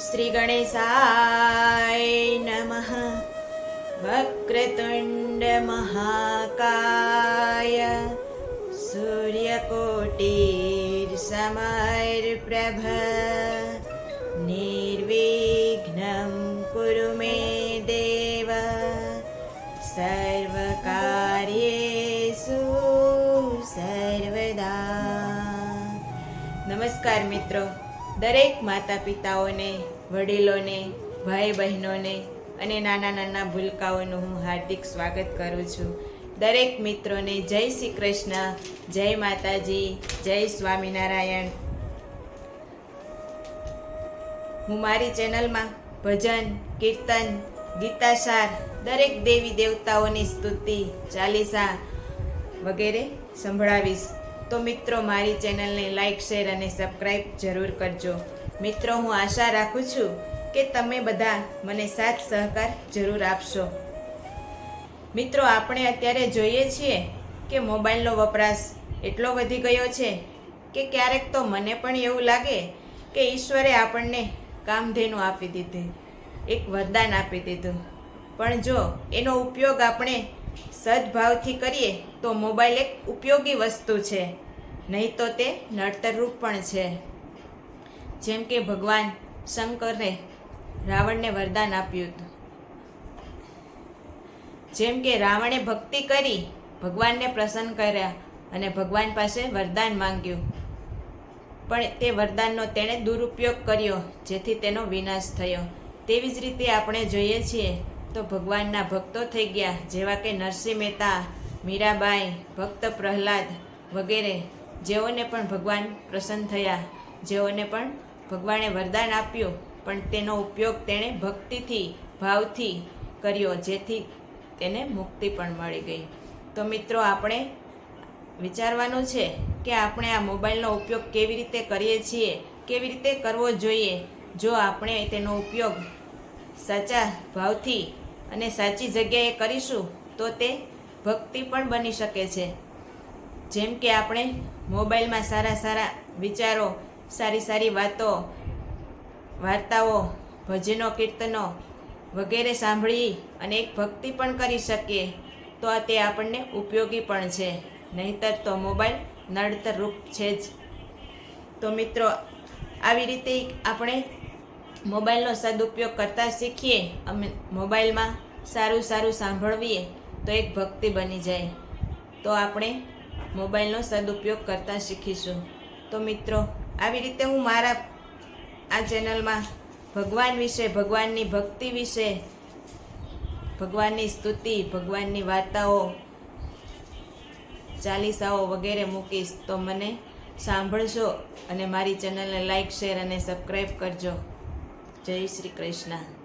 શ્રી ગણેશાય નમઃ. વક્રતુંડ મહાકાય સૂર્યકોટિર સમર્પ્રભ નિર્વિઘ્નં કુરુ મે દેવ સર્વકાર્યેષુ સર્વદા. નમસ્કાર મિત્રો, દરેક માતા પિતાઓને, વડીલોને, ભાઈ બહેનોને અને નાના નાના ભૂલકાઓનું હું હાર્દિક સ્વાગત કરું છું. દરેક મિત્રોને જય શ્રી કૃષ્ણ, જય માતાજી, જય સ્વામિનારાયણ. હું મારી ચેનલમાં ભજન, કીર્તન, ગીતાસાર, દરેક દેવી દેવતાઓની સ્તુતિ, ચાલીસા વગેરે સંભળાવીશ. તો મિત્રો, મારી ચેનલને લાઈક, શેર અને સબસ્ક્રાઈબ જરૂર કરજો. મિત્રો, હું આશા રાખું છું કે તમે બધા મને સાથ સહકાર જરૂર આપશો. મિત્રો, આપણે અત્યારે જોઈએ છીએ કે મોબાઈલનો વપરાશ એટલો વધી ગયો છે કે ક્યારેક તો મને પણ એવું લાગે કે ઈશ્વરે આપણને કામધેનુ આપી દીધી, એક વરદાન આપી દીધું. પણ જો એનો ઉપયોગ આપણે સદભાવથી કરીએ તો મોબાઈલ એક ઉપયોગી વસ્તુ છે, નહીં તો તે નડતરરૂપ પણ છે. જેમ કે ભગવાન શંકરે રાવણને વરદાન આપ્યું હતું. જેમ કે રાવણે ભક્તિ કરી, ભગવાનને પ્રસન્ન કર્યા અને ભગવાન પાસે વરદાન માંગ્યું, પણ તે વરદાનનો તેણે દુરુપયોગ કર્યો, જેથી તેનો વિનાશ થયો. તેવી જ રીતે આપણે જોઈએ છીએ તો ભગવાનના ભક્તો થઈ ગયા, જેવા કે નરસિંહ મહેતા, મીરાબાઈ, ભક્ત પ્રહલાદ વગેરે, જેઓને પણ ભગવાન પ્રસન્ન થયા, જેઓને પણ ભગવાને વરદાન આપ્યું, પણ તેનો ઉપયોગ તેણે ભક્તિથી, ભાવથી કર્યો, જેથી તેને મુક્તિ પણ મળી ગઈ. તો મિત્રો, આપણે વિચારવાનું છે કે આપણે આ મોબાઈલનો ઉપયોગ કેવી રીતે કરીએ છીએ, કેવી રીતે કરવો જોઈએ. જો આપણે તેનો ઉપયોગ સાચા ભાવથી અને સાચી જગ્યાએ કરીશું તો તે ભક્તિ પણ બની શકે છે. જેમ કે આપણે મોબાઈલમાં સારા સારા વિચારો, સારી સારી વાતો, વાર્તાઓ, ભજનો, કીર્તનો વગેરે સાંભળી અને એક ભક્તિ પણ કરી શકીએ તો તે આપણને ઉપયોગી પણ છે, નહીંતર તો મોબાઈલ નડતરરૂપ છે જ. તો મિત્રો, આવી રીતે આપણે મોબાઈલનો સદુપયોગ કરતા શીખીએ, અમે મોબાઈલમાં સારું સારું સાંભળવીએ તો એક ભક્તિ બની જાય, તો આપણે મોબાઈલનો સદુપયોગ કરતા શીખીશું. તો મિત્રો, આવી રીતે હું મારા આ ચેનલમાં ભગવાન વિશે, ભગવાનની ભક્તિ વિશે, ભગવાનની સ્તુતિ, ભગવાનની વાર્તાઓ, ચાલીસાઓ વગેરે મૂકીશ. તો મને સાંભળજો અને મારી ચેનલને લાઈક, શેર અને સબસ્ક્રાઈબ કરજો. જય શ્રી કૃષ્ણ.